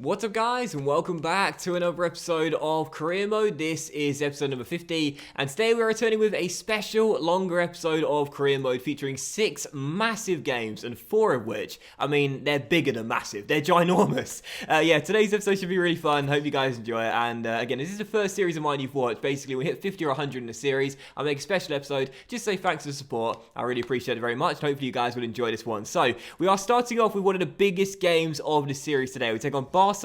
What's up guys, and welcome back to another episode of Career Mode. This is episode number 50, and today we're returning with a special longer episode of Career Mode featuring 6 massive games, and 4 of which, I mean, they're bigger than massive, they're ginormous. Yeah, today's episode should be really fun, hope you guys enjoy it, and again, this is the first series of mine you've watched. Basically, we hit 50 or 100 in the series. I'll make a special episode, just say thanks for the support, I really appreciate it very much, and hopefully you guys will enjoy this one. So, we are starting off with one of the biggest games of the series today. We take on Barcelona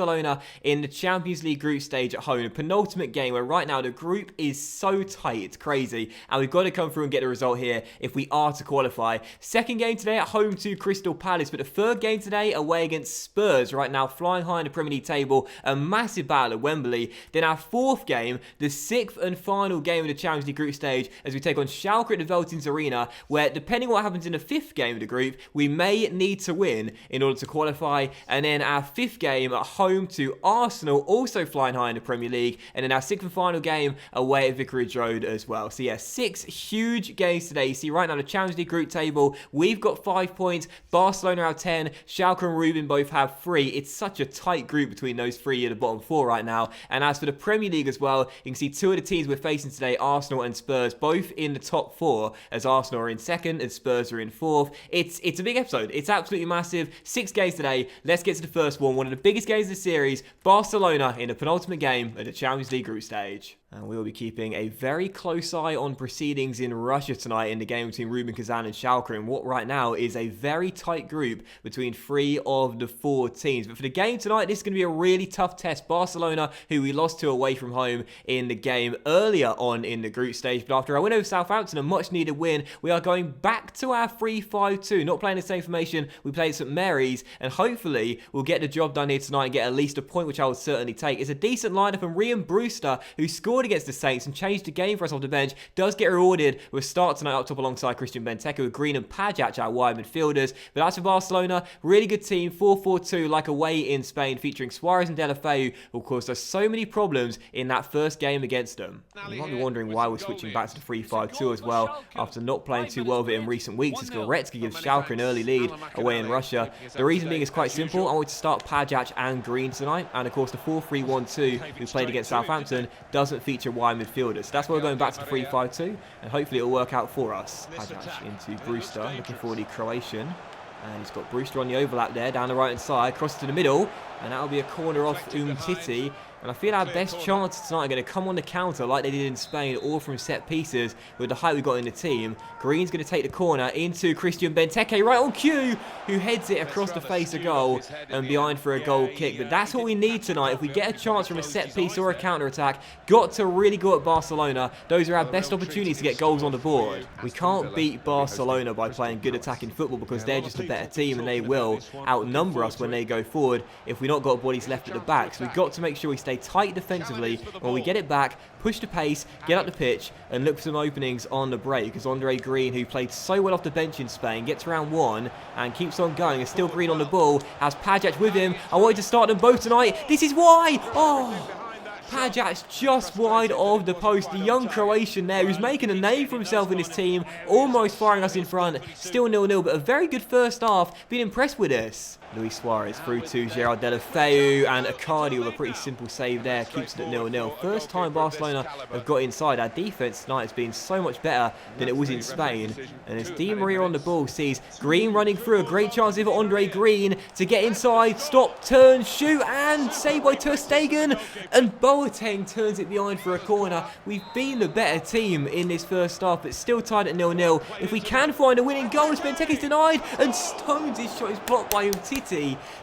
in the Champions League group stage at home, a penultimate game where right now the group is so tight, it's crazy, and we've got to come through and get the result here if we are to qualify. Second game today at home to Crystal Palace, but the third game today away against Spurs, right now flying high in the Premier League table, a massive battle at Wembley. Then our fourth game, the 6th and final game of the Champions League group stage, as we take on Schalke at the Veltins Arena, where depending on what happens in the 5th game of the group, we may need to win in order to qualify. And then our 5th game at home to Arsenal, also flying high in the Premier League, and then our 6th and final game away at Vicarage Road as well. So yeah, 6 huge games today. You see right now the Champions League group table, we've got 5 points, Barcelona have 10, Schalke and Rubin both have 3. It's such a tight group between those 3 at the bottom 4 right now. And as for the Premier League as well, you can see 2 of the teams we're facing today, Arsenal and Spurs, both in the top 4, as Arsenal are in 2nd and Spurs are in 4th. It's a big episode. It's absolutely massive. 6 games today. Let's get to the first one of the biggest games of the series, Barcelona in the penultimate game at the Champions League group stage. And we will be keeping a very close eye on proceedings in Russia tonight in the game between Rubin Kazan and Schalke, in what right now is a very tight group between 3 of the 4 teams. But for the game tonight, this is going to be a really tough test. Barcelona, who we lost to away from home in the game earlier on in the group stage, but after our win over Southampton, a much needed win, we are going back to our 3-5-2, not playing the same formation we played at St Mary's, and hopefully we'll get the job done here tonight and get at least a point, which I would certainly take. It's a decent lineup, and Ryan Brewster, who scored against the Saints and changed the game for us off the bench, does get rewarded with a start tonight up top alongside Christian Benteke, with Green and Pajac our wide midfielders. But as for Barcelona, really good team, 4-4-2 like away in Spain, featuring Suarez and Deulofeu, who caused us so many problems in that first game against them. You might be wondering why we're switching back to the 3-5-2 as well, after not playing too well with it in recent weeks, as Goretzka gives Schalke an early lead away in Russia. The reason being is quite simple. I want to start Pajac and Green tonight, and of course the 4-3-1-2 we played against Southampton doesn't feature wide midfielders. So that's why we're going back to the 3-5-2, and hopefully it'll work out for us. Pajac into Brewster, looking for the Croatian. And he's got Brewster on the overlap there, down the right hand side, crosses to the middle, and that'll be a corner off Umtiti. And I feel our best chances tonight are going to come on the counter like they did in Spain, or from set pieces with the height we've got in the team. Green's going to take the corner into Christian Benteke, right on cue, who heads it across the face of goal and behind for a goal kick. But that's what we need tonight. If we get a chance from a set piece or a counter-attack, got to really go at Barcelona. Those are our best opportunities to get goals on the board. We can't beat Barcelona by playing good attacking football, because they're just a better team and they will outnumber us when they go forward if we've not got bodies left at the back. So we've got to make sure we stay tight defensively. When we get it back, push the pace, get up the pitch, and look for some openings on the break, because Andre Green, who played so well off the bench in Spain, gets around 1 and keeps on going. And still Green on the ball, has Pajac with him. I wanted to start them both tonight. This is why! Oh! Pajac just wide of the post. The young Croatian there, who's making a name for himself in his team, almost firing us in front. Still 0-0, but a very good first half. Been impressed with this. Luis Suarez through to Gerard Deulofeu, and Icardi with a pretty simple save there, keeps it at 0-0. First time Barcelona have got inside. Our defence tonight has been so much better than it was in Spain. And as Di Maria on the ball sees Green running through, a great chance here for Andre Green to get inside, stop, turn, shoot, and saved by Ter Stegen. And Boateng turns it behind for a corner. We've been the better team in this first half, but still tied at 0-0. If we can find a winning goal, Benteke's denied, and Stones' shot is blocked by Umtiti.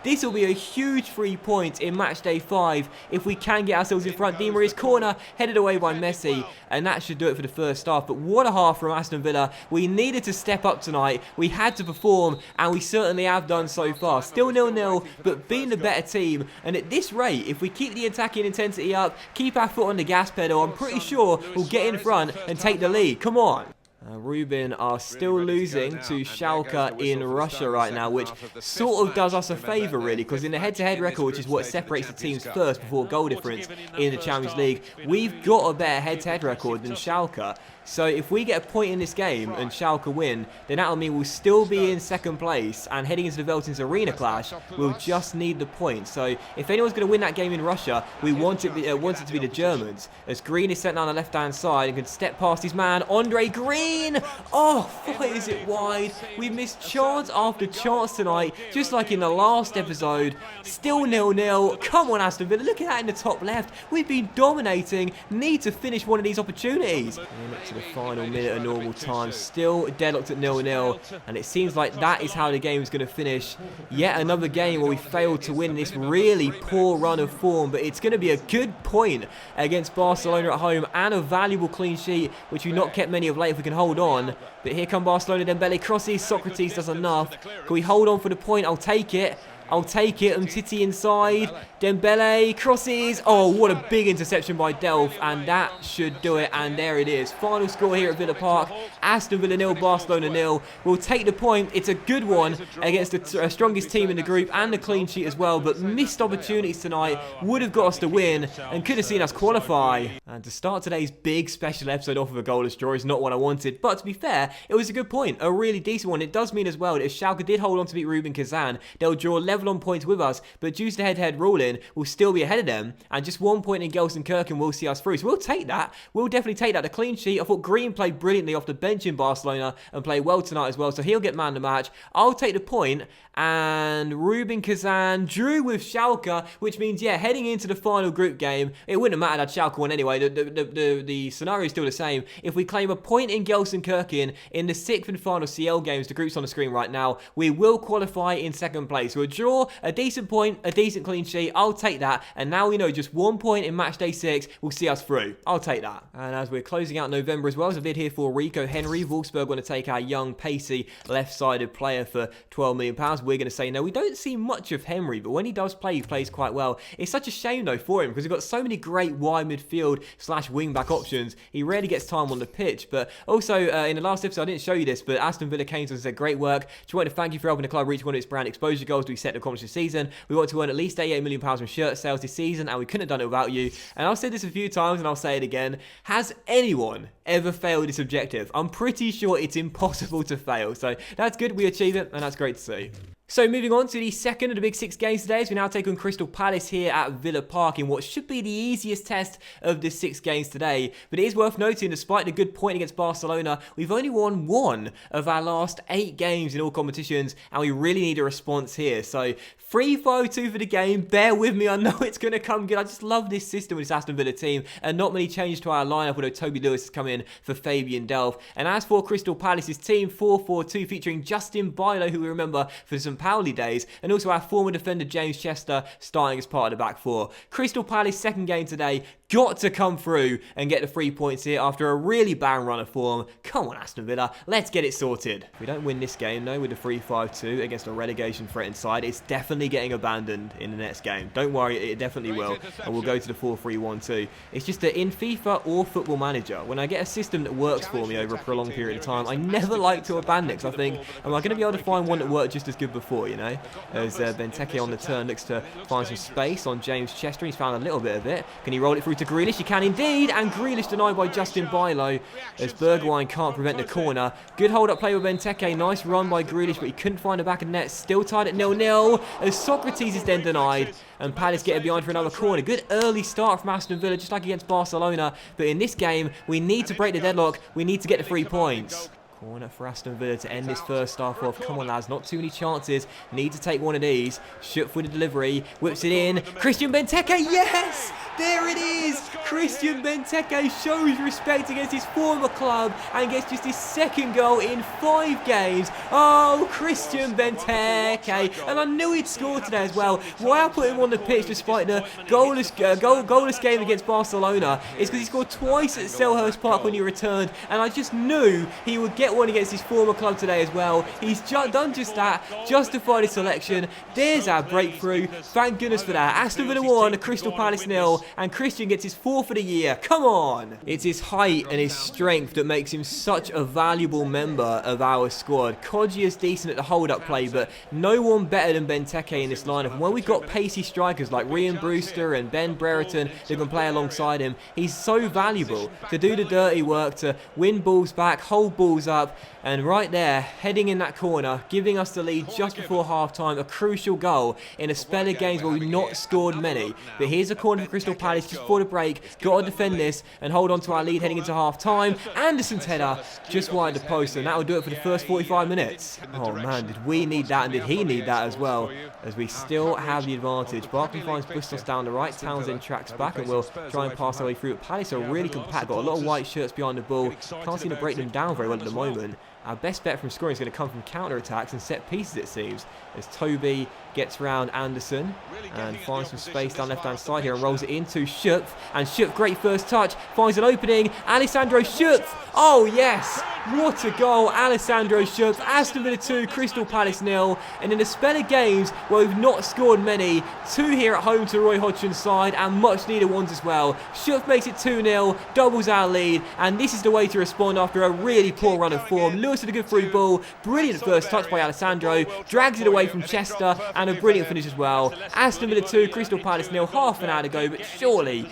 This will be a huge 3 points in match day 5 if we can get ourselves in front. Di Maria's corner headed away by Messi, and that should do it for the first half. But what a half from Aston Villa. We needed to step up tonight. We had to perform, and we certainly have done so far. Still 0-0, but being the better team. And at this rate, if we keep the attacking intensity up, keep our foot on the gas pedal, I'm pretty sure we'll get in front and take the lead. Come on. Ruben are still losing to Schalke in Russia right now, which sort of does us a favour really, because in the head-to-head record, which is what separates the teams first before goal difference in the Champions League, we've got a better head-to-head record than Schalke. So if we get a point in this game and Schalke win, then that'll mean we'll still be in second place, and heading into the Veltins Arena clash, we'll just need the point. So if anyone's going to win that game in Russia, we want it to be the Germans, as Green is sent down the left-hand side and can step past his man, Andre Green. Oh, fires it wide. We missed chance after chance tonight, just like in the last episode. Still 0-0. Come on, Aston Villa. Look at that in the top left. We've been dominating. Need to finish one of these opportunities. And up to the final minute of normal time. Still deadlocked at 0-0. And it seems like that is how the game is going to finish. Yet another game where we failed to win this really poor run of form. But it's going to be a good point against Barcelona at home, and a valuable clean sheet, which we've not kept many of late if we can hold on. But here come Barcelona. Dembele crosses. Socrates does enough. Can we hold on for the point? I'll take it. I'll take it. Umtiti inside. Dembele crosses. Oh, what a big interception by Delph. And that should do it. And there it is. Final score here at Villa Park. Aston Villa 0, Barcelona 0. We'll take the point. It's a good one against the strongest team in the group, and the clean sheet as well. But missed opportunities tonight would have got us to win and could have seen us qualify. And to start today's big special episode off of a goalless draw is not what I wanted. But to be fair, it was a good point. A really decent one. It does mean as well that if Schalke did hold on to beat Rubin Kazan, they'll draw level on points with us, but due to the head-to-head ruling, we'll still be ahead of them, and just 1 point in Gelsenkirchen will see us through. So we'll take that. We'll definitely take that. The clean sheet. I thought Green played brilliantly off the bench in Barcelona and played well tonight as well, so he'll get man of the match. I'll take the point, and Rubin Kazan drew with Schalke, which means, yeah, heading into the final group game, it wouldn't have mattered had Schalke won anyway. The scenario is still the same. If we claim a point in Gelsenkirchen in the 6th and final CL games, the group's on the screen right now, we will qualify in second place. So a draw, a decent point, a decent clean sheet, I'll take that. And now we know just 1 point in match day 6 will see us through. I'll take that. And as we're closing out November as well, as I did here for Rico Henry, Wolfsburg want to take our young, pacey, left-sided player for £12 million. We're going to say no. We don't see much of Henry, but when he does play, he plays quite well. It's such a shame though for him, because we've got so many great wide midfield / wing-back options. He rarely gets time on the pitch. But also, in the last episode, I didn't show you this, but Aston Villa came to us and said, great work. Just want to thank you for helping the club reach one of its brand exposure goals we set the competition this season. We want to earn at least £88 million from shirt sales this season, and we couldn't have done it without you. And I've said this a few times, and I'll say it again. Has anyone ever failed this objective? I'm pretty sure it's impossible to fail. So that's good. We achieve it, and that's great to see. So moving on to the second of the big 6 games today, as we now take on Crystal Palace here at Villa Park in what should be the easiest test of the 6 games today. But it is worth noting, despite the good point against Barcelona, we've only won 1 of our last 8 games in all competitions, and we really need a response here. So 3-5-2 for the game. Bear with me, I know it's going to come good. I just love this system with this Aston Villa team, and not many changes to our lineup, although Toby Lewis has come in for Fabian Delph. And as for Crystal Palace's team, 4-4-2 featuring Justin Bilo, who we remember for some Pauli days, and also our former defender James Chester starting as part of the back 4. Crystal Palace second game today, got to come through and get the 3 points here after a really barren run of form. Come on, Aston Villa, let's get it sorted. If we don't win this game though with the 3-5-2 against a relegation threatened side, it's definitely getting abandoned in the next game. Don't worry, it definitely will, and we'll go to the 4-3-1-2. It's just that in FIFA or Football Manager, when I get a system that works for me over a prolonged period of time, I never like to abandon it, because I think, am I going to be able to find one that worked just as good before, you know? As Benteke on the turn looks to find some space on James Chester. He's found a little bit of it. Can he roll it through to Grealish? He can indeed, and Grealish denied by Justin Bilo as Bergwijn can't prevent the corner. Good hold-up play with Benteke. Nice run by Grealish, but he couldn't find the back of the net. Still tied at 0-0 as Socrates is then denied, and Palace getting behind for another corner. Good early start from Aston Villa, just like against Barcelona, but in this game, we need to break the deadlock. We need to get the 3 points. Corner for Aston Villa to end this first half off. Come on, lads, not too many chances. Need to take one of these. Shoot for the delivery. Whips it in. Christian Benteke, yes! There it is! Christian Benteke shows respect against his former club and gets just his second goal in 5 games. Oh, Christian Benteke! And I knew he'd score today as well. Why I put him on the pitch despite the goalless game against Barcelona is because he scored twice at Selhurst Park when he returned, and I just knew he would get get one against his former club today as well. He's done just that, justified his selection. There's our breakthrough. Thank goodness for that. Aston Villa 1, Crystal Palace 0, and Christian gets his 4th of the year. Come on! It's his height and his strength that makes him such a valuable member of our squad. Kodji is decent at the hold-up play, but no one better than Benteke in this lineup. And when we've got pacey strikers like Ryan Brewster and Ben Brereton that can play alongside him, he's so valuable to do the dirty work, to win balls back, hold balls up, and right there, heading in that corner, giving us the lead just before half-time, a crucial goal in a spell of games where we've not scored many. But here's a corner for Crystal Palace just before the break. Got to defend this and hold on to our lead heading into half-time. Anderson's header just wide the post, and that will do it for the first 45 minutes. Oh man, did we need that, and did he need that as well, as we still have the advantage. Barkley finds Bustos down the right, Townsend tracks back, and we'll try and pass our way through. Palace are really compact, got a lot of white shirts behind the ball. Can't seem to break them down very well at the moment. Our best bet from scoring is going to come from counter-attacks and set pieces, it seems, as Toby gets round Anderson and finds some space down left-hand side here and rolls it into Schupf. And Schupf, great first touch, finds an opening. Alessandro Schupf! Oh, yes! What a goal, Alessandro Schupf. Aston Villa 2, Crystal Palace 0. And in a spell of games where we've not scored many, 2 here at home to Roy Hodgson's side, and much needed ones as well. Schupf makes it 2-0, doubles our lead, and this is the way to respond after a really poor run of form. Lewis with a good through ball, brilliant first touch by Alessandro, drags it away from Chester, and a brilliant finish as well. Aston Villa 2, Crystal Palace 0, half an hour to go, but surely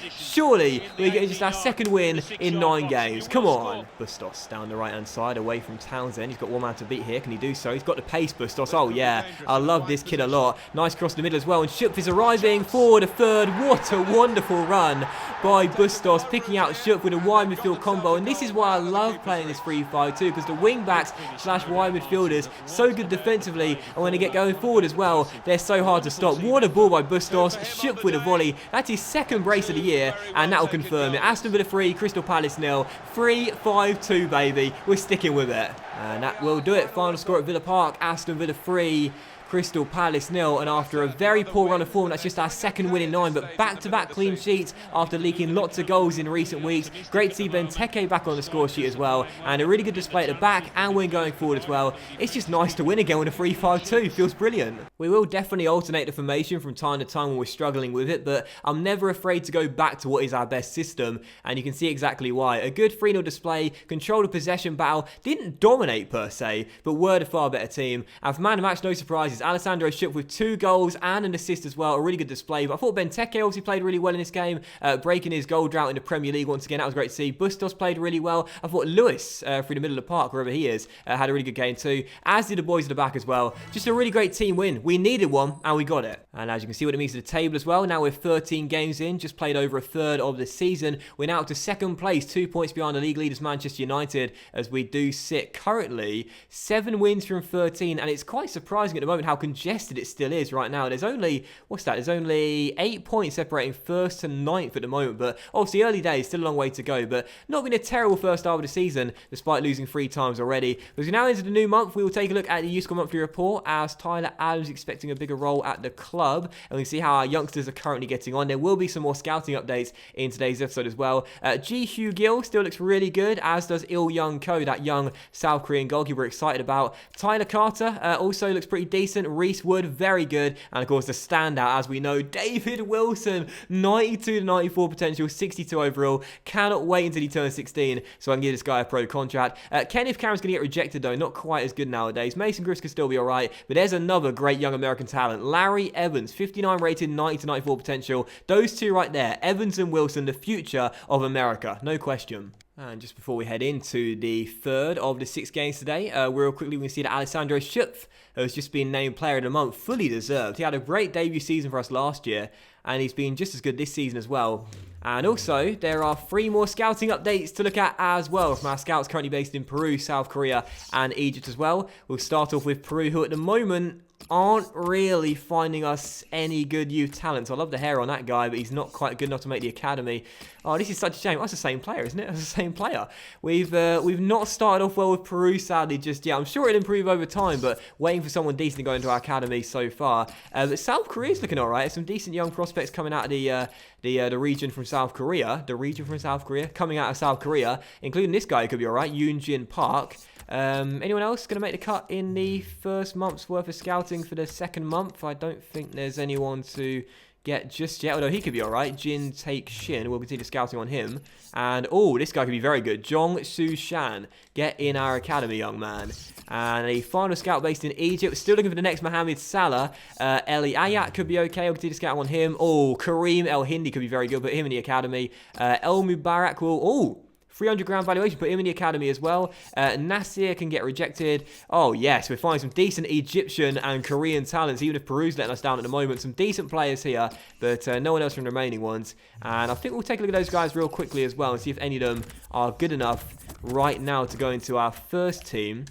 we're getting just our 2nd win in 9 games. Come on. Bustos down the right-hand side, away from Townsend. He's got one man to beat here. Can he do so? He's got the pace, Bustos. Oh, yeah. I love this kid a lot. Nice cross in the middle as well, and Schupf is arriving for the 3rd. What a wonderful run by Bustos, picking out Schupf with a wide midfield combo, and this is why I love playing this 3-5-2, because the wing-backs / wide midfielders so good defensively, and when they get going forward as well, they're so hard to stop. What a ball by Bustos. Schupf with a volley. That's his 2nd brace of the year, and that will confirm it. Aston Villa 3, Crystal Palace 0. 3-5-2, baby. We're sticking with it. And that will do it. Final score at Villa Park, Aston Villa 3, Crystal Palace 0, and after a very poor run of form, that's just our 2nd win in 9, but back-to-back clean sheets after leaking lots of goals in recent weeks. Great to see Benteke back on the score sheet as well, and a really good display at the back and win going forward as well. It's just nice to win again with a 3-5-2, feels brilliant. We will definitely alternate the formation from time to time when we're struggling with it, but I'm never afraid to go back to what is our best system, and you can see exactly why. A good 3-0 display, controlled a possession battle, didn't dominate per se, but were the far better team. And for man of the match, no surprises. Alessandro Schupf with 2 goals and an assist as well. A really good display. But I thought Benteke obviously played really well in this game, breaking his goal drought in the Premier League once again. That was great to see. Bustos played really well. I thought Lewis, through the middle of the park, wherever he is, had a really good game too, as did the boys at the back as well. Just a really great team win. We needed one, and we got it. And as you can see what it means to the table as well, now we're 13 games in, just played over a third of the season. We're now up to 2nd place, 2 points behind the league leaders Manchester United, as we do sit currently 7 wins from 13, and it's quite surprising at the moment how congested it still is right now. There's only, there's only 8 points separating 1st to 9th at the moment, but obviously early days, still a long way to go, but not been a terrible first half of the season, despite losing 3 times already. As we now enter the new month, we will take a look at the Youth Squad Monthly Report, as Tyler Adams expecting a bigger role at the club, and we see how our youngsters are currently getting on. There will be some more scouting updates in today's episode as well. Ji Hugh Gill still looks really good, as does Il Young Ko, that young South Korean goalkeeper we're excited about. Tyler Carter also looks pretty decent. Reece Wood, very good. And of course, the standout, as we know, David Wilson, 92 to 94 potential, 62 overall. Cannot wait until he turns 16 so I can give this guy a pro contract. Kenneth Cameron's going to get rejected though, not quite as good nowadays. Mason Griffiths could still be alright, but there's another great young American talent. Larry Evans, 59 rated, 90 to 94 potential. Those two right there, Evans and Wilson, the future of America, no question. And just before we head into the 3rd of the 6 games today, real quickly we can see that Alessandro Schupf has just been named Player of the Month, fully deserved. He had a great debut season for us last year, and he's been just as good this season as well. And also, there are 3 more scouting updates to look at as well from our scouts currently based in Peru, South Korea, and Egypt as well. We'll start off with Peru, who at the moment aren't really finding us any good youth talents. I love the hair on that guy, but he's not quite good enough to make the academy. Oh, this is such a shame. That's the same player, isn't it? That's the same player. We've not started off well with Peru, sadly, just yet. I'm sure it'll improve over time, but waiting for someone decent to go into our academy so far. But South Korea's looking all right. Some decent young prospects coming out of the region from South Korea. The region from South Korea, coming out of South Korea, including this guy who could be all right, Yoonjin Park. Anyone else going to make the cut in the first month's worth of scouting for the second month? I don't think there's anyone to get just yet, although he could be alright. Jin Taek Shin, we'll continue scouting on him. And, oh, this guy could be very good. Jong Soo Shan, get in our academy, young man. And a final scout based in Egypt. Still looking for the next Mohamed Salah. Eli Ayat could be okay. We'll continue to scout on him. Oh, Kareem El Hindi could be very good. Put him in the academy. El Mubarak will... Oh, 300 grand valuation, put him in the academy as well. Nasir can get rejected. Oh, yes, we're finding some decent Egyptian and Korean talents, even if Peru's letting us down at the moment. Some decent players here, but no one else from the remaining ones. And I think we'll take a look at those guys real quickly as well and see if any of them are good enough right now to go into our first team.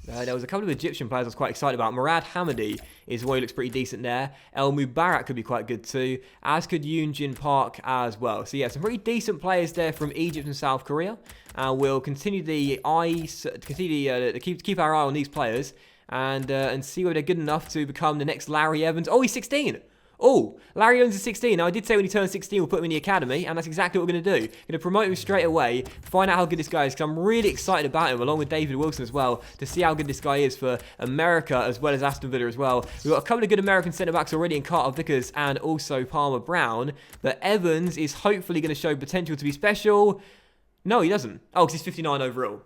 There was a couple of Egyptian players I was quite excited about. Murad Hamidi is one who looks pretty decent there. El Mubarak could be quite good too, as could Yoonjin Park as well. So yeah, some pretty decent players there from Egypt and South Korea. And we'll continue keep our eye on these players and see whether they're good enough to become the next Larry Evans. Oh, he's 16. Oh, Larry Evans is 16. Now, I did say when he turns 16, we'll put him in the academy, and that's exactly what we're going to do. Going to promote him straight away, find out how good this guy is, because I'm really excited about him, along with David Wilson as well, to see how good this guy is for America, as well as Aston Villa as well. We've got a couple of good American centre-backs already in Carter Vickers and also Palmer Brown, but Evans is hopefully going to show potential to be special. No, he doesn't. Oh, because he's 59 overall.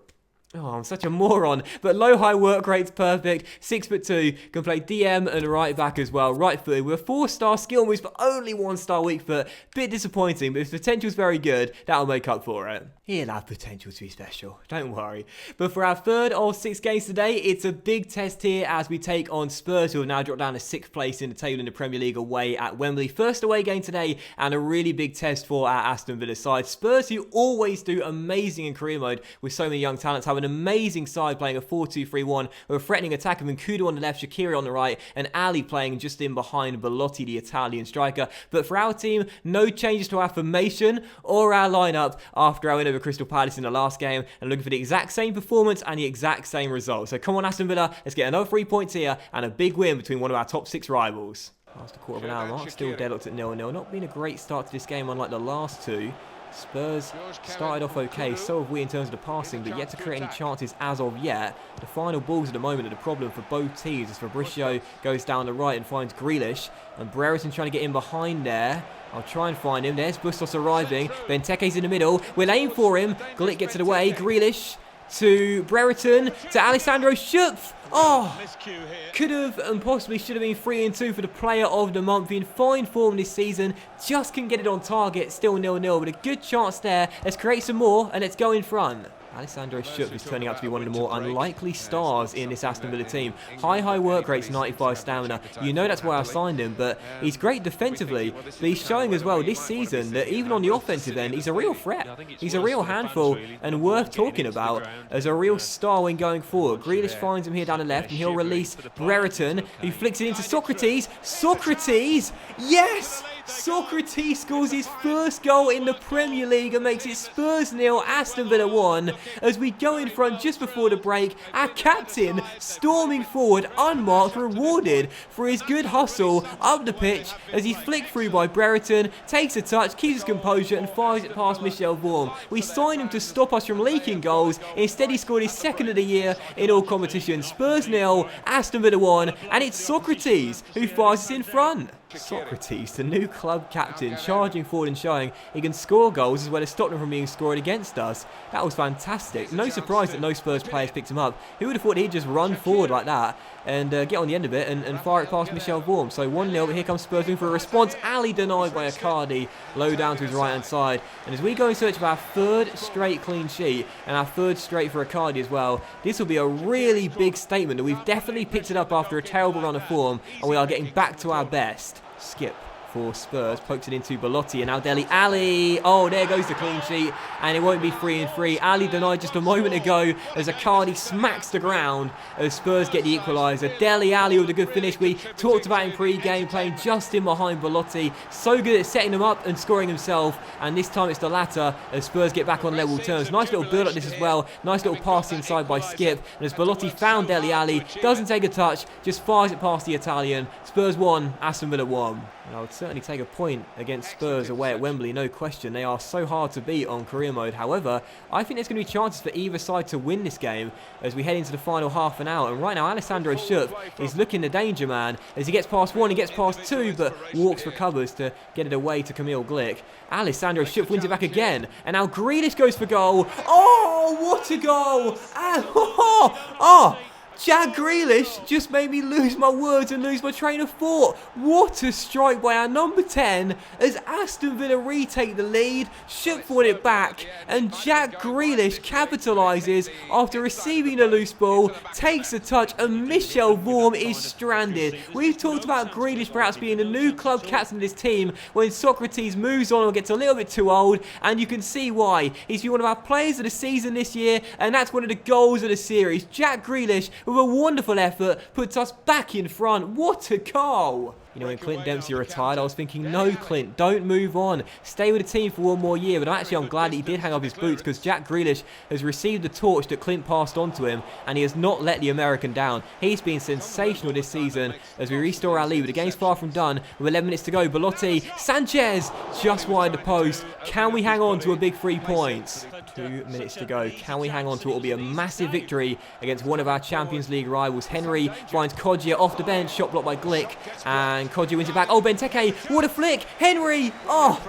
Oh, I'm such a moron. But low-high work rate's perfect. 6'2", can play DM and right back as well. Right footed with a 4-star skill moves, but only 1-star weak foot. Bit disappointing, but if potential's very good, that'll make up for it. He'll have potential to be special. Don't worry. But for our third of 6 games today, it's a big test here as we take on Spurs, who have now dropped down to 6th place in the table in the Premier League away at Wembley. First away game today, and a really big test for our Aston Villa side. Spurs, who always do amazing in career mode with so many young talents, have an amazing side playing a 4-2-3-1 with a threatening attack of Nkudu on the left, Shaqiri on the right, and Ali playing just in behind Belotti, the Italian striker. But for our team, no changes to our formation or our lineup after our win over Crystal Palace in the last game, and looking for the exact same performance and the exact same result. So come on, Aston Villa, let's get another 3 points here and a big win between one of our top 6 rivals. Past a quarter of an hour mark, still deadlocked at 0-0. Not been a great start to this game, unlike the last two. Spurs started off okay, so have we in terms of the passing, but yet to create any chances as of yet. The final balls at the moment are the problem for both teams, as Fabricio goes down the right and finds Grealish, and Brereton trying to get in behind there. I'll try and find him. There's Bustos arriving. Benteke's in the middle. We'll aim for him. Gullit gets it away. Grealish to Brereton to Alessandro Schupf. Oh, could have and possibly should have been 3-2 for the player of the month. In fine form this season, just can get it on target. Still 0-0, but a good chance there. Let's create some more and let's go in front. Alessandro Schupf is turning out to be one of the more unlikely stars in this Aston Villa team. High work rates, 95 stamina. You know that's why I signed him, but he's great defensively. But he's showing as well this season that even on the offensive end, he's a real threat. He's a real handful and worth talking about as a real star when going forward. Grealish finds him here down the left, and he'll release Brereton, who flicks it into Socrates. Socrates! Yes! Socrates scores his first goal in the Premier League and makes it Spurs 0, Aston Villa 1. As we go in front just before the break, our captain storming forward, unmarked, rewarded for his good hustle up the pitch as he's flicked through by Brereton, takes a touch, keeps his composure and fires it past Michel Vorm. We signed him to stop us from leaking goals. Instead, he scored his second of the year in all competitions. Spurs 0, Aston Villa 1, and it's Socrates who fires us in front. Socrates, the new club captain, charging forward and showing he can score goals as well as stop them from being scored against us. That was fantastic. No surprise that no Spurs players picked him up. Who would have thought he'd just run forward like that and get on the end of it and fire it past Michel Vorm. So 1-0, but here comes Spurs looking for a response. Ali denied by Icardi, low down to his right-hand side. And as we go in search of our third straight clean sheet and our third straight for Icardi as well, this will be a really big statement that we've definitely picked it up after a terrible run of form and we are getting back to our best. Skip for Spurs. Pokes it into Belotti and now Dele Alli. Oh, there goes the clean sheet, and it won't be 3-3. Alli denied just a moment ago as Icardi smacks the ground as Spurs get the equaliser. Dele Alli with a good finish. We talked about in pre-game, playing just in behind Belotti. So good at setting them up and scoring himself, and this time it's the latter as Spurs get back on level terms. Nice little build like this as well. Nice little pass inside by Skip, and as Belotti found Dele Alli, doesn't take a touch, just fires it past the Italian. Spurs 1, Aston Villa 1. And I would certainly take a point against Spurs away at Wembley, no question. They are so hard to beat on career mode. However, I think there's going to be chances for either side to win this game as we head into the final half an hour. And right now, Alessandro Schupp is looking the danger man as he gets past one, he gets past two, but Walks recovers to get it away to Kamil Glick. Alessandro Schupp wins it back again, and now Grealish goes for goal. Oh, what a goal! Jack Grealish just made me lose my words and lose my train of thought. What a strike by our number 10 as Aston Villa retake the lead. Schupp won it back, and Jack Grealish capitalises after receiving the loose ball, takes a touch, and Michel Vorm is stranded. We've talked about Grealish perhaps being the new club captain of this team when Socrates moves on or gets a little bit too old, and you can see why. He's been one of our players of the season this year, and that's one of the goals of the series. Jack Grealish, with a wonderful effort, puts us back in front. What a goal! You know, when Clint Dempsey retired, I was thinking, no, Clint, don't move on. Stay with the team for one more year. But I'm glad that he did hang up his boots because Jack Grealish has received the torch that Clint passed on to him, and he has not let the American down. He's been sensational this season as we restore our lead. But the game's far from done with 11 minutes to go. Belotti, Sanchez, just wide the post. Can we hang on to a big 3 points? 2 minutes to go. Can we hang on to what will be a massive victory against one of our Champions League rivals? Henry finds Kodjia off the bench, shot blocked by Glick, and Kodjia wins it back. Oh, Benteke, what a flick! Henry! Oh,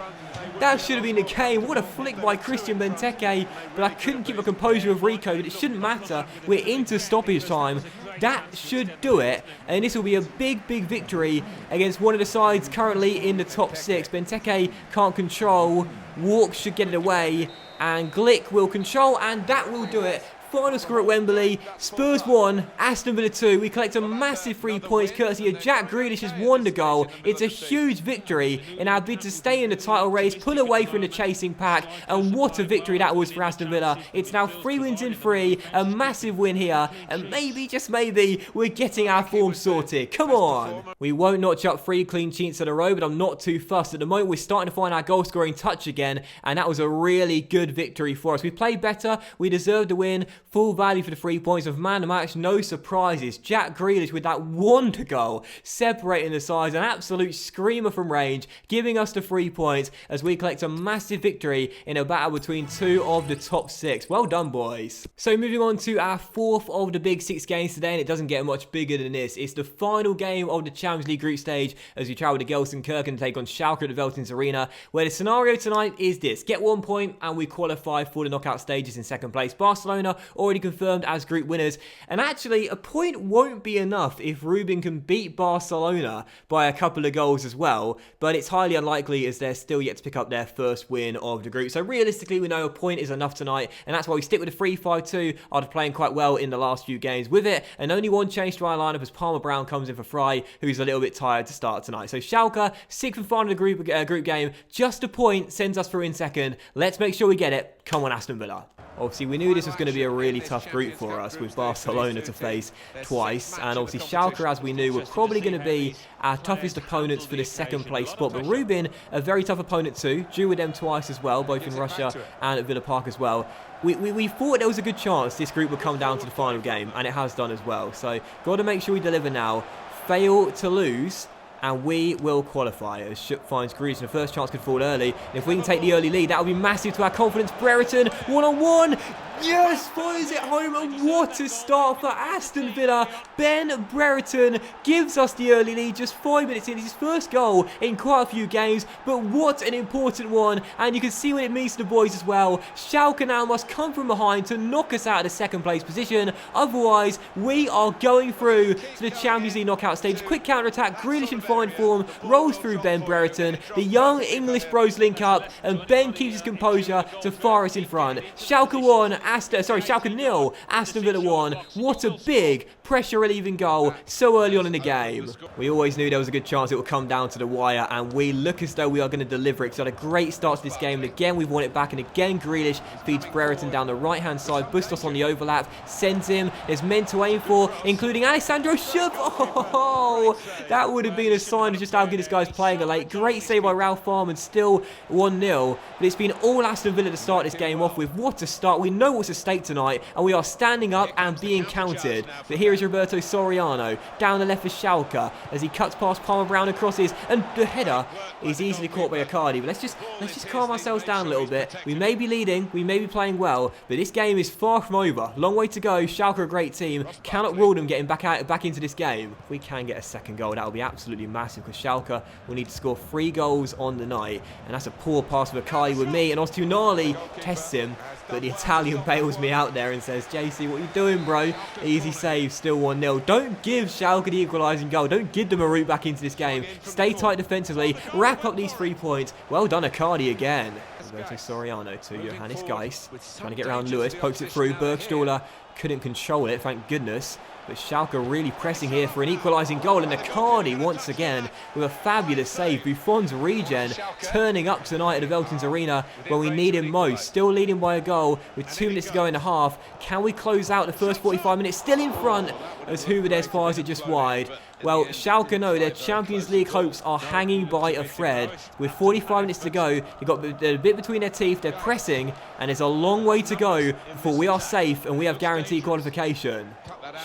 that should have been the game. What a flick by Christian Benteke, but I couldn't keep a composure of Rico, but it shouldn't matter. We're into stoppage time. That should do it, and this will be a big, big victory against one of the sides currently in the top 6. Benteke can't control. Walks should get it away, and Glick will control, and that will do it. Final score at Wembley, Spurs 1, Aston Villa 2. We collect a massive 3 points courtesy of Jack Grealish's wonder goal. It's a huge victory in our bid to stay in the title race, pull away from the chasing pack, and what a victory that was for Aston Villa. It's now 3 wins in 3, a massive win here, and maybe, just maybe, we're getting our form sorted. Come on! We won't notch up 3 clean sheets in a row, but I'm not too fussed. At the moment, we're starting to find our goal scoring touch again, and that was a really good victory for us. We played better, we deserved to win. Full value for the 3 points of man of the match, no surprises. Jack Grealish with that wonder goal, separating the sides, an absolute screamer from range, giving us the 3 points as we collect a massive victory in a battle between 2 of the top 6. Well done, boys. So moving on to our 4th of the big 6 games today, and it doesn't get much bigger than this. It's the final game of the Champions League group stage as we travel to Gelsenkirchen and take on Schalke at the Veltins Arena, where the scenario tonight is this: get 1 point and we qualify for the knockout stages in 2nd place. Barcelona already confirmed as group winners, and actually a point won't be enough if Ruben can beat Barcelona by a couple of goals as well, but it's highly unlikely as they're still yet to pick up their first win of the group. So realistically, we know a point is enough tonight, and that's why we stick with the 3-5-2 after playing quite well in the last few games with it, and only one change to our lineup as Palmer Brown comes in for Fry, who's a little bit tired to start tonight. So Schalke, 6th and final of the group game, just a point sends us through in 2nd. Let's make sure we get it. Come on, Aston Villa. Obviously, we knew this was going to be a really tough group for us with Barcelona to face twice. And obviously, Schalke, as we knew, were probably going to be our toughest opponents for this 2nd place spot. But Ruben, a very tough opponent too. Drew with them twice as well, both in Russia and at Villa Park as well. We thought there was a good chance this group would come down to the final game, and it has done as well. So, got to make sure we deliver now. Fail to lose, and we will qualify as Schupp finds Grealish, and the first chance could fall early. And if we can take the early lead, that would be massive to our confidence. Brereton, 1-on-1. Yes, fires it home, and what a start for Aston Villa. Ben Brereton gives us the early lead just 5 minutes in. It's his first goal in quite a few games, but what an important one, and you can see what it means to the boys as well. Schalke now must come from behind to knock us out of the 2nd place position, otherwise we are going through to the Champions League knockout stage. Quick counter-attack, Grealish in fine form, rolls through Ben Brereton. The young English bros link up, and Ben keeps his composure to fire us in front. Schalke 1, Schalke 0, Aston Villa 1. What a big pressure relieving goal so early on in the game. We always knew there was a good chance it would come down to the wire, and we look as though we are going to deliver it. So we had a great start to this game, and again we've won it back, and again Grealish feeds Brereton down the right hand side. Bustos on the overlap, sends him. There's men to aim for, including Alessandro Schub. Oh, that would have been a sign of just how good this guy's playing of late. Great save by Ralph Farman, still 1-0, but it's been all Aston Villa to start this game off with. What a start. We know what's at stake tonight, and we are standing up and being counted. But here is Roberto Soriano down the left for Schalke as he cuts past Palmer Brown and crosses, and the header is easily caught by Icardi. But let's just calm ourselves down a little bit. We may be leading, we may be playing well, but this game is far from over. Long way to go. Schalke are a great team. Cannot rule them getting back into this game. If we can get a second goal, that will be absolutely massive, because Schalke will need to score 3 goals on the night, and that's a poor pass of Icardi with me, and Ostunali tests him, but the Italian bails me out there and says, JC, what are you doing, bro? Easy save, still 1-0. Don't give Schalke the equalising goal. Don't give them a route back into this game. Stay tight defensively. Wrap up these 3 points. Well done, Icardi again. Roberto Soriano to Johannes Geis. Trying to get around Lewis. Pokes it through. Bergstaller couldn't control it, thank goodness. But Schalke really pressing here for an equalising goal, and Icardi once again with a fabulous save. Buffon's regen turning up tonight at the Veltins Arena when we need him most. Still leading by a goal with 2 minutes to go in the half. Can we close out the first 45 minutes? Still in front as Hubert fires it just wide. Well, Schalke know their Champions League hopes are hanging by a thread. With 45 minutes to go, they've got a bit between their teeth, they're pressing, and there's a long way to go before we are safe and we have guaranteed qualification.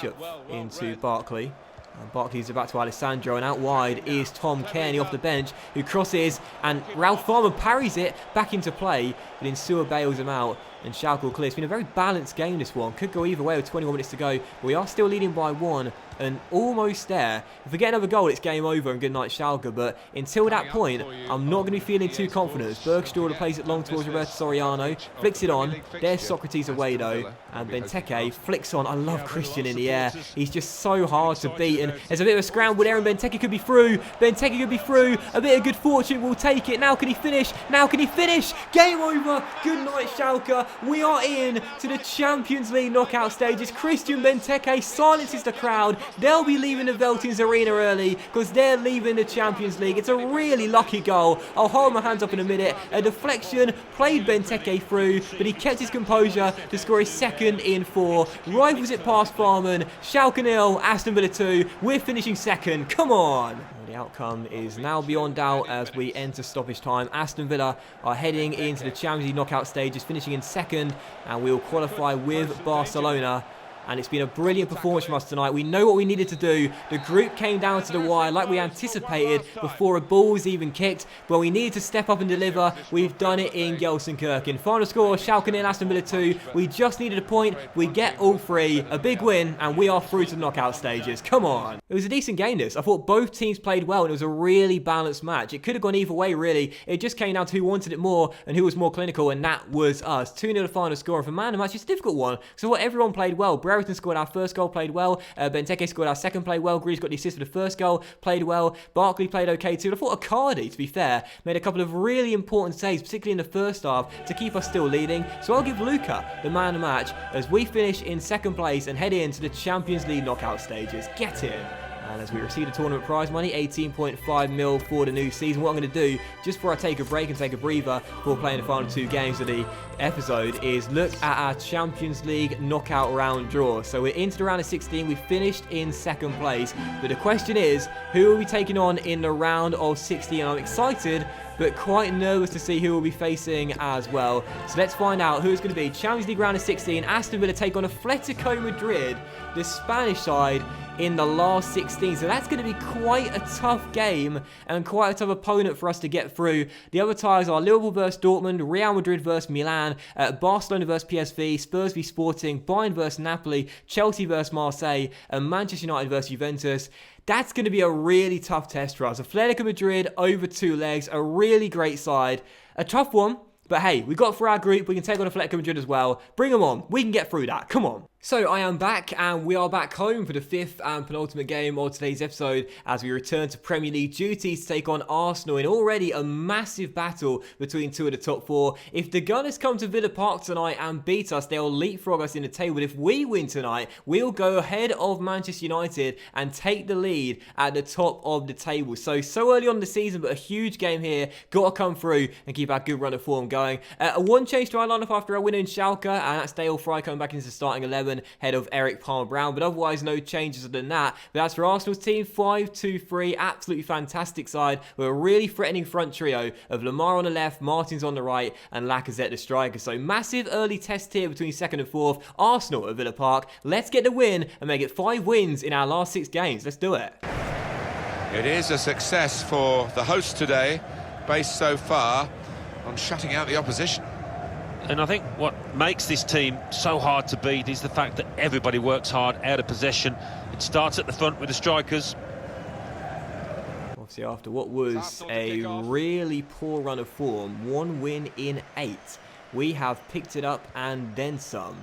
Shup into Barkley. And Barkley's about to Alessandro, and out wide is Tom Kearney off the bench, who crosses, and Ralph Farman parries it back into play, but Insua bails him out, and Schalke will clear. It's been a very balanced game, this one. Could go either way with 21 minutes to go. We are still leading by 1, and almost there. If we get another goal, it's game over and good night Schalke, but until that point, I'm not going to be feeling too confident. Bergstaller plays it long towards Roberto Soriano, flicks it on. There's Socrates away though, and Benteke flicks on. I love Christian in the air. He's just so hard to beat, and there's a bit of a scramble there, and Benteke could be through. Benteke could be through. A bit of good fortune will take it. Now can he finish? Now can he finish? Game over. Good night Schalke. We are in to the Champions League knockout stages. Christian Benteke silences the crowd. They'll be leaving the Veltins Arena early because they're leaving the Champions League. It's a really lucky goal. I'll hold my hands up in a minute. A deflection played Benteke through, but he kept his composure to score his second in 4. Rivals it past Farman. Schalke 0, Aston Villa 2. We're finishing second. Come on. The outcome is now beyond doubt as we enter stoppage time. Aston Villa are heading into the Champions League knockout stages, finishing in second, and we will qualify with Barcelona. And it's been a brilliant performance from us tonight. We know what we needed to do. The group came down to the wire like we anticipated before a ball was even kicked. But we needed to step up and deliver. We've done it in Gelsenkirchen. Final score, Schalke 0, Aston Villa 2. We just needed a point. We get all 3. A big win, and we are through to the knockout stages. Come on. It was a decent game, this. I thought both teams played well, and it was a really balanced match. It could have gone either way, really. It just came down to who wanted it more and who was more clinical, and that was us. 2-0 the final score. And for man of the match, it's a difficult one. So everyone played well. Brereton scored our first goal, played well. Benteke scored our second, played well. Grealish got the assist for the first goal, played well. Barkley played okay too. And I thought Icardi, to be fair, made a couple of really important saves, particularly in the first half, to keep us still leading. So I'll give Luca the man of the match as we finish in second place and head into the Champions League knockout stages. Get in. And as we receive the tournament prize money, 18.5 mil for the new season, what I'm going to do, just before I take a break and take a breather before playing the final 2 games of the episode, is look at our Champions League knockout round draw. So we're into the round of 16, we finished in second place, but the question is, who are we taking on in the round of 16? I'm excited, but quite nervous to see who we'll be facing as well. So let's find out who it's going to be. Champions League round of 16, Aston Villa take on Atletico Madrid, the Spanish side, in the last 16. So that's going to be quite a tough game and quite a tough opponent for us to get through. The other ties are Liverpool versus Dortmund, Real Madrid versus Milan, Barcelona versus PSV, Spurs v Sporting, Bayern versus Napoli, Chelsea versus Marseille, and Manchester United versus Juventus. That's going to be a really tough test for us. Atletico Madrid over 2 legs, a really great side. A tough one, but hey, we got through our group. We can take on Atletico Madrid as well. Bring them on. We can get through that. Come on. So I am back, and we are back home for the fifth and penultimate game of today's episode as we return to Premier League duties to take on Arsenal in already a massive battle between two of the top four. If the Gunners come to Villa Park tonight and beat us, they'll leapfrog us in the table. But if we win tonight, we'll go ahead of Manchester United and take the lead at the top of the table. So early on in the season, but a huge game here. Got to come through and keep our good run of form going. One change to our lineup after a win in Schalke, and that's Dale Fry coming back into the starting 11. Head of Eric Palmer-Brown, but otherwise no changes other than that. But as for Arsenal's team, 5-2-3, absolutely fantastic side with a really threatening front trio of Lamar on the left, Martins on the right, and Lacazette the striker. So massive early test here between second and fourth. Arsenal at Villa Park. Let's get the win and make it 5 wins in our last 6 games. Let's do it. It is a success for the host today, based so far on shutting out the opposition. And I think what makes this team so hard to beat is the fact that everybody works hard out of possession. It starts at the front with the strikers. Obviously, after what was a really poor run of form, 1 win in 8, we have picked it up and then some.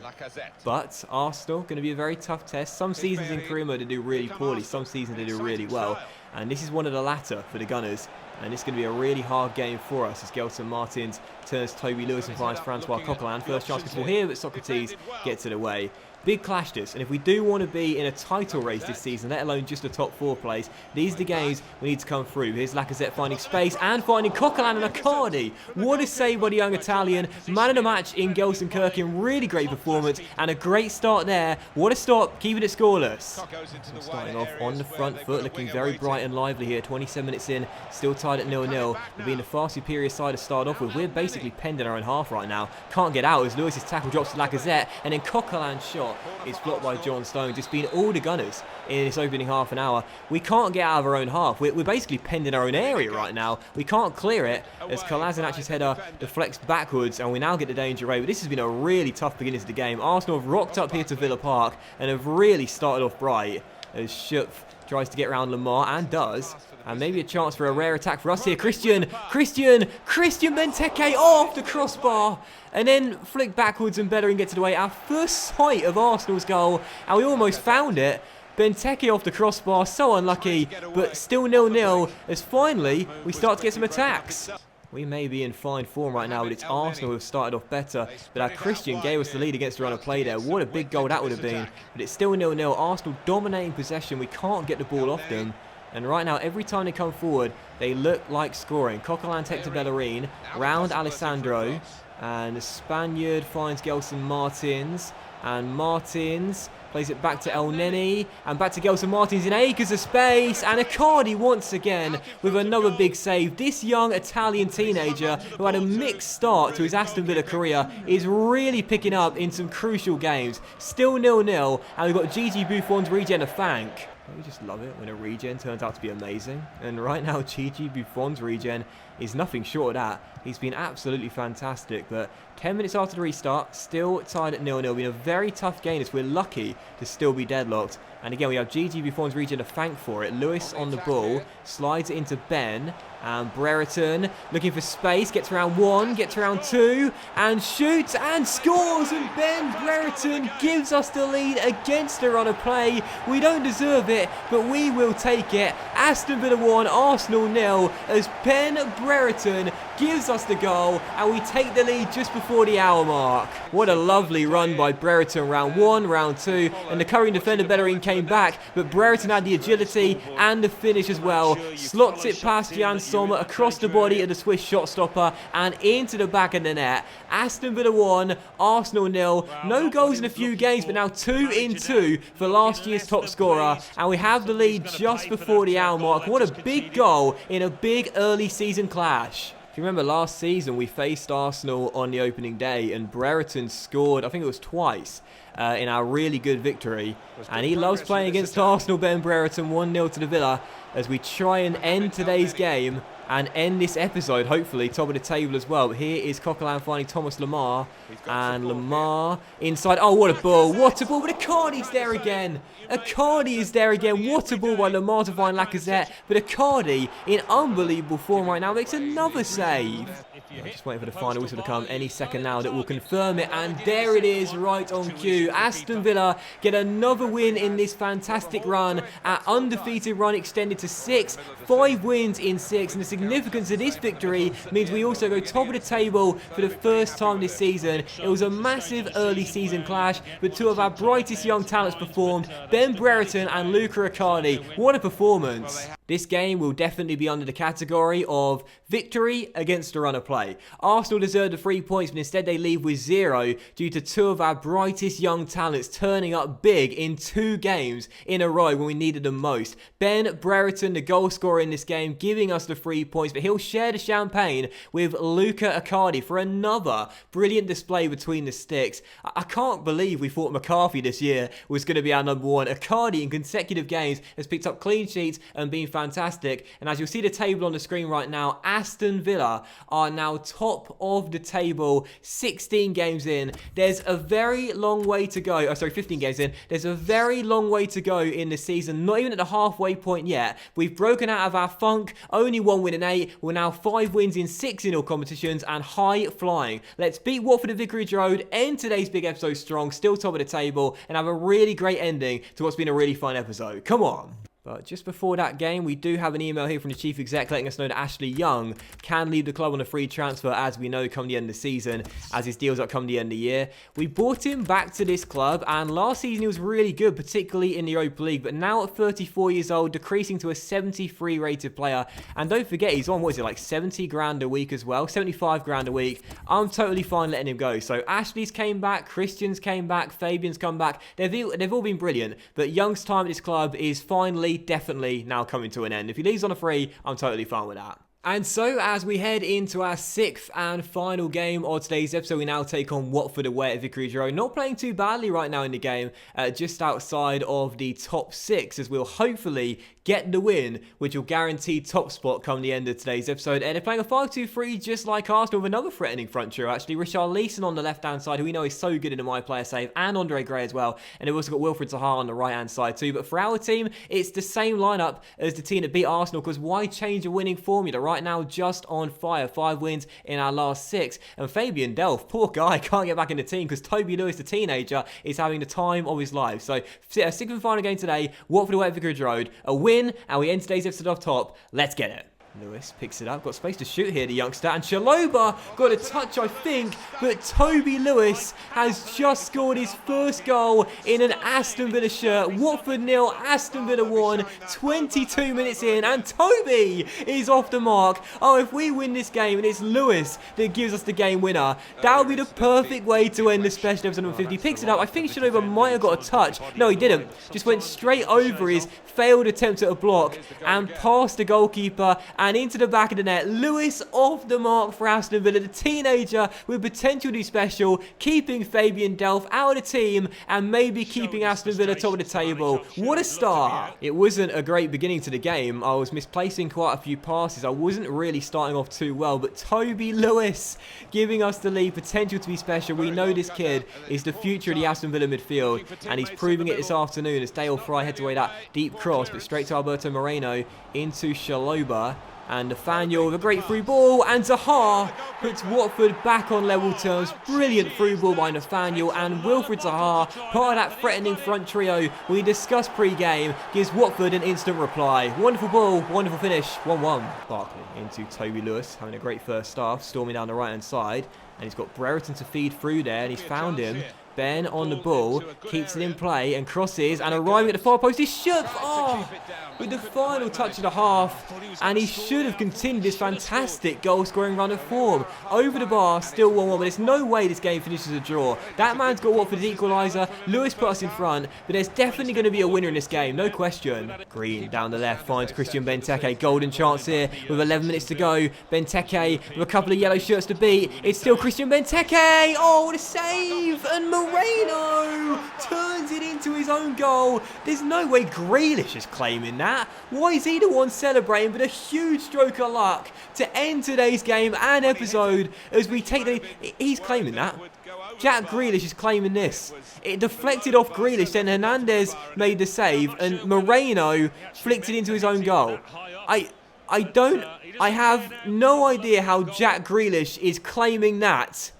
But Arsenal, going to be a very tough test. Some seasons in career mode they do really poorly, some seasons they do really well. And this is one of the latter for the Gunners. And it's going to be a really hard game for us as Gelson Martins turns Toby Lewis and finds Francois Coquelin. First chance before here, but Socrates gets it away. Big clash this, and if we do want to be in a title race this season, let alone just a top 4 place, these are the games we need to come through. Here's Lacazette finding space and finding Coquelin and Icardi. What a save by the young Italian. Man of the match in Gelson Kirkin. Really great performance and a great start there. What a stop, keeping it scoreless. Starting off on the front foot, looking very bright and lively here. 27 minutes in, still tied at 0-0. We're being the far superior side to start off with. We're basically penned in our own half right now. Can't get out as Lewis's tackle drops to Lacazette, and then Coquelin's shot is blocked by John Stone. Just been all the Gunners in this opening half an hour. We can't get out of our own half. We're basically penned in our own area right now. We can't clear it as Kolasinac's header deflects backwards, and we now get the danger away. But this has been a really tough beginning to the game. Arsenal have rocked up here to Villa Park and have really started off bright as Schupf tries to get around Lamar and does. And maybe a chance for a rare attack for us here. Christian Benteke off the crossbar. And then flick backwards and Bellerin gets it away. Our first sight of Arsenal's goal. And we almost found it. Benteke off the crossbar. So unlucky. But still 0-0 as finally we start to get some attacks. We may be in fine form right now, but it's Arsenal who have started off better. But our Christian gave us the lead against the run of play there. What a big goal that would have been. But it's still 0-0. Arsenal dominating possession. We can't get the ball off them. And right now, every time they come forward, they look like scoring. Coquelin takes to Bellerin, round Alessandro, and the Spaniard finds Gelson Martins, and Martins plays it back to El Neni, and back to Gelson Martins in acres of space, and Icardi once again with another big save. This young Italian teenager who had a mixed start to his Aston Villa career is really picking up in some crucial games. Still 0-0, and we've got Gigi Buffon's regen to thank. We just love it when a regen turns out to be amazing. And right now, Gigi Buffon's regen is nothing short of that. He's been absolutely fantastic. But 10 minutes after the restart, still tied at 0-0. Been a very tough game as we're lucky to still be deadlocked. And again, we have Gigi Buffon's regen to thank for it. Lewis on the ball, slides it into Ben. And Brereton looking for space, gets around 1, gets around 2, and shoots and scores. And Ben Brereton gives us the lead against the run of play. We don't deserve it, but we will take it. Aston Villa 1, Arsenal 0, as Ben Brereton gives us the goal, and we take the lead just before the hour mark. What a lovely run by Brereton, round 1, round 2, and the current defender Bellerin came back, but Brereton had the agility and the finish as well. Slots it past Jan Sommer across the body of the Swiss shot stopper and into the back of the net. Aston Villa 1, Arsenal 0. No goals in a few games, but now 2 in 2 for last year's top scorer, and we have the lead just before the hour mark. What a big goal in a big early season clash. If you remember last season, we faced Arsenal on the opening day and Brereton scored, I think it was twice, in our really good victory. And he loves playing against Arsenal, Ben Brereton, 1-0 to the Villa, as we try and end today's game and end this episode, hopefully, top of the table as well. But here is Coquelin finding Thomas Lamar, and Lamar inside. Oh, what a ball, what a ball, but Icardi's there again. Icardi is there again. What a ball by Lamar to find Lacazette, but Icardi, in unbelievable form right now, makes another save. Just waiting for the final whistle to come any second now that will confirm it, and there it is, right on cue. Aston Villa get another win in this fantastic run. Our undefeated run extended to 6, 5 wins in 6, and the significance of this victory means we also go top of the table for the first time this season. It was a massive early season clash, but two of our brightest young talents performed, Ben Brereton and Luca Riccardi. What a performance! This game will definitely be under the category of victory against the run of play. Arsenal deserved the 3 points, but instead they leave with 0 due to two of our brightest young talents turning up big in 2 games in a row when we needed them most. Ben Brereton, the goal scorer in this game, giving us the 3 points, but he'll share the champagne with Luca Riccardi for another brilliant display between the sticks. I can't believe we thought McCarthy this year was going to be our number one. Riccardi in consecutive games has picked up clean sheets and been fantastic. And as you'll see the table on the screen right now, Aston Villa are now top of the table, 16 games in. There's a very long way to go. 15 games in. There's a very long way to go in the season, not even at the halfway point yet. We've broken out of our funk, only 1 win in 8. We're now 5 wins in 6 in all competitions and high flying. Let's beat Watford at Vicarage Road, end today's big episode strong, still top of the table, and have a really great ending to what's been a really fun episode. Come on. But just before that game, we do have an email here from the chief exec letting us know that Ashley Young can leave the club on a free transfer, as we know, come the end of the season, as his deal's up come the end of the year. We brought him back to this club, and last season he was really good, particularly in the Europa League, but now at 34 years old, decreasing to a 73 rated player. And don't forget, he's on, what is it, like 70 grand a week as well, 75 grand a week. I'm totally fine letting him go. So Ashley's came back, Christian's came back, Fabian's come back. They've all been brilliant, but Young's time at this club is finally definitely now coming to an end. If he leaves on a free, I'm totally fine with that. And so, as we head into our 6th and final game of today's episode, we now take on Watford away at Vicarage Road. Not playing too badly right now in the game, just outside of the top 6, as we'll hopefully get the win, which will guarantee top spot come the end of today's episode. And they're playing a 5-2-3 just like Arsenal, with another threatening front trio actually. Richarlison on the left-hand side, who we know is so good in the My Player save, and Andre Gray as well. And they've also got Wilfried Zaha on the right-hand side too. But for our team, it's the same lineup as the team that beat Arsenal, because why change a winning formula? Right now, just on fire. 5 wins in our last 6. And Fabian Delph, poor guy, can't get back in the team because Toby Lewis, the teenager, is having the time of his life. So, 6th and final game today, Watford away at Vicarage Road. A win, and we end today's episode off top. Let's get it. Lewis picks it up, got space to shoot here, the youngster, and Chalobah got a touch, I think, but Toby Lewis has just scored his first goal in an Aston Villa shirt. Watford 0, Aston Villa 1, 22 minutes in, and Toby is off the mark. Oh, if we win this game and it's Lewis that gives us the game winner, that would be the perfect way to end the special episode number 50. Picks it up, I think Chalobah might have got a touch. No, he didn't. Just went straight over his failed attempt at a block and past the goalkeeper and into the back of the net. Lewis off the mark for Aston Villa, the teenager with potential to be special, keeping Fabian Delph out of the team and maybe keeping Aston Villa top of the table. What a start. It wasn't a great beginning to the game. I was misplacing quite a few passes. I wasn't really starting off too well, but Toby Lewis giving us the lead, potential to be special. We know this kid is the future of the Aston Villa midfield, and he's proving it this afternoon as Dale Fry heads away that deep cross, but straight to Alberto Moreno into Chalobah. And Nathaniel with a great through ball, and Zaha puts Watford back on level terms. Brilliant through ball by Nathaniel, and Wilfried Zaha, part of that threatening front trio we discussed pre-game, gives Watford an instant reply. Wonderful ball, wonderful finish, 1-1. Barkley into Toby Lewis, having a great first half, storming down the right-hand side. And he's got Brereton to feed through there, and he's found him. Ben on the ball, keeps it in play and crosses, and arriving at the far post, he should, with the final touch of the half, and he should have continued this fantastic goal-scoring run of form. Over the bar, still 1-1, but there's no way this game finishes a draw. That man's got Watford's equaliser, Lewis put us in front, but there's definitely going to be a winner in this game, no question. Green down the left finds Christian Benteke, golden chance here with 11 minutes to go. Benteke with a couple of yellow shirts to beat, it's still Christian Benteke, oh what a save, and Moreno turns it into his own goal. There's no way Grealish is claiming that. Why is he the one celebrating? But a huge stroke of luck to end today's game and episode as we take the... He's claiming that. Jack Grealish is claiming this. It deflected off Grealish, then Hernandez made the save, and Moreno flicked it into his own goal. I have no idea how Jack Grealish is claiming that.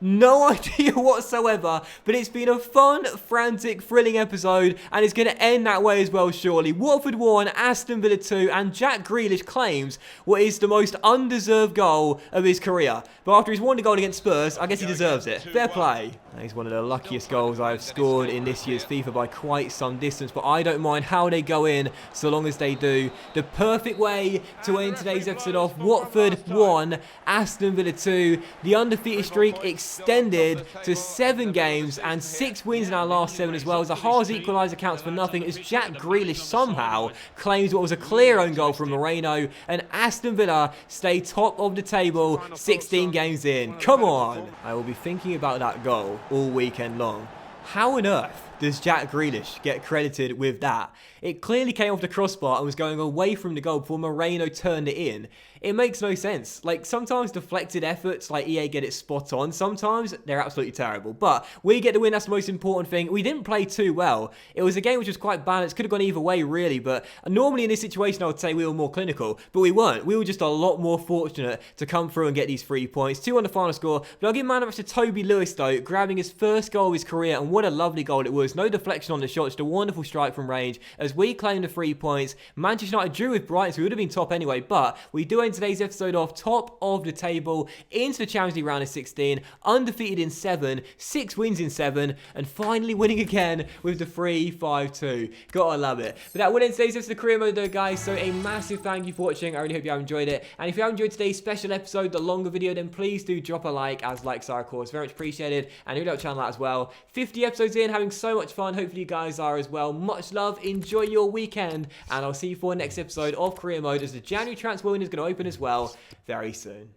No idea whatsoever, but it's been a fun, frantic, thrilling episode, and it's going to end that way as well, surely. Watford 1, Aston Villa 2, and Jack Grealish claims what is the most undeserved goal of his career. But after he's won the goal against Spurs, I guess he deserves it. Fair play. That is one of the luckiest goals I have scored in this year's FIFA by quite some distance, but I don't mind how they go in, so long as they do. The perfect way to end today's episode off. Watford 1, Aston Villa 2. The undefeated streak extended to 7 games and 6 wins in our last 7 as well, as the Haas equaliser counts for nothing, as Jack Grealish somehow claims what was a clear own goal from Moreno, and Aston Villa stay top of the table 16 games in. Come on! I will be thinking about that goal all weekend long. How on earth does Jack Grealish get credited with that? It clearly came off the crossbar and was going away from the goal before Moreno turned it in. It makes no sense. Like, sometimes deflected efforts, like EA get it spot on. Sometimes they're absolutely terrible. But we get the win, that's the most important thing. We didn't play too well. It was a game which was quite balanced. Could have gone either way, really. But normally in this situation, I would say we were more clinical. But we weren't. We were just a lot more fortunate to come through and get these 3 points. 2 on the final score. But I'll give man of the match to Toby Lewis, though, grabbing his first goal of his career. And what a lovely goal it was. No deflection on the shot. Just a wonderful strike from range. As we claim the 3 points. Manchester United drew with Brighton, so we would have been top anyway. But we do end today's episode off top of the table into the Champions League round of 16, undefeated in 7, 6 wins in 7, and finally winning again with the 3-5-2. Gotta love it. But that would end today's episode of Career Mode though, guys, so a massive thank you for watching. I really hope you have enjoyed it, and if you have enjoyed today's special episode, the longer video, then please do drop a like, as likes are of course very much appreciated, and who don't channel out as well. 50 episodes in, having so much fun, hopefully you guys are as well. Much love, enjoy your weekend, and I'll see you for the next episode of Career Mode, as the January transfer window is going to open as well very soon.